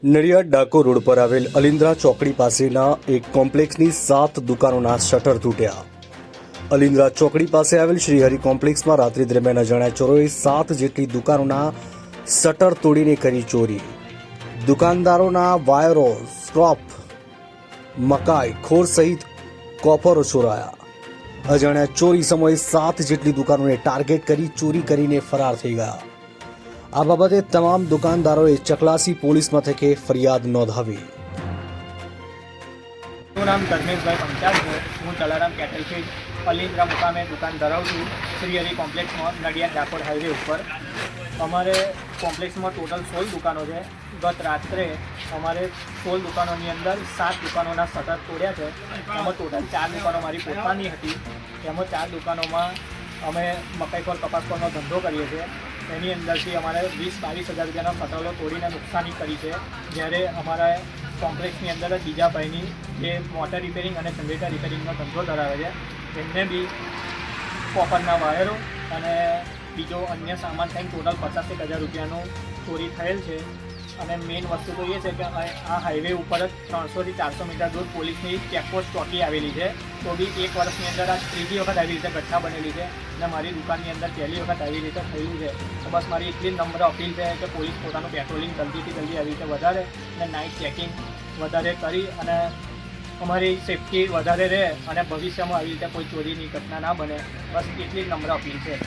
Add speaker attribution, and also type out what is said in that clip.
Speaker 1: Nadiad Dakor road પર આવેલ અલિન્દ્રા ચોકડી પાસેના એક કોમ્પ્લેક્સની 7 દુકાનોના શટર તૂટ્યા। અલિન્દ્રા ચોકડી પાસે આવેલ શ્રીહરિ કોમ્પ્લેક્સમાં રાત્રિ દરમિયાન અજાણ્યા ચોરોએ 7 જેટલી દુકાનોના શટર તોડીને કરી ચોરી। દુકાનદારોના વાયરો, સ્ક્રોપ, મકાઈ, ખોર સહિત કોપરો ચોરાયા। અજાણ્યા ચોરી સમયે 7 જેટલી દુકાનોને ટાર્ગેટ કરી ચોરી કરીને ફરાર થઈ ગયા। આ બાબતે તમામ દુકાનદારોએ ચકલાસી પોલીસ મથકે ફરિયાદ નોંધાવી।
Speaker 2: મારું નામ ધર્મેશભાઈ પંચાલ છે। હું જલારામ કેટલ ફીડ અલિન્દ્રા મુકામે દુકાન ધરાવું છું, શ્રીહરિ કોમ્પ્લેક્સમાં, નડિયાદ ડાકોર હાઈવે ઉપર। અમારે કોમ્પ્લેક્સમાં ટોટલ 16 દુકાનો છે। ગત રાત્રે અમારે 16 દુકાનોની અંદર 7 દુકાનોના શટર તોડ્યા છે। એમાં ટોટલ 4 દુકાનો મારી પોતાની હતી। એમાં 4 દુકાનોમાં અમે મકાઈખોર કપાસખોરનો ધંધો કરીએ છીએ। એની અંદરથી અમારે 20-22 હજાર રૂપિયાના શટરો તોડીને નુકસાની કરી છે। જ્યારે અમારા કોમ્પ્લેક્સની અંદર જ બીજા ભાઈની જે મોટર રિપેરિંગ અને જનરેટર રિપેરિંગનો ધંધો ધરાવે છે, એમને બી કોપરના વાયરો અને બીજો અન્ય સામાન થઈને ટોટલ 50-1 હજાર રૂપિયાનું ચોરી થયેલ છે। અને મેઇન વસ્તુ તો એ છે કે આ હાઈવે ઉપર જ 300 થી 400 મીટર દૂર પોલીસની ચેકપોસ્ટ ચોકી આવેલી છે। તો બી 1 વર્ષની અંદર આ ત્રીજી વખત આવી રીતે ઘટના બનેલી છે અને મારી દુકાનની અંદર પહેલી વખત આવી રીતે થયેલું છે। તો બસ મારી એટલી જ નમ્ર અપીલ છે કે પોલીસ પોતાનું પેટ્રોલિંગ જલ્દીથી જલ્દી આવી રીતે વધારે અને નાઇટ ચેકિંગ વધારે કરી અને અમારી સેફટી વધારે રહે અને ભવિષ્યમાં આવી રીતે કોઈ ચોરીની ઘટના ના બને, બસ એટલી જ નમ્ર અપીલ છે।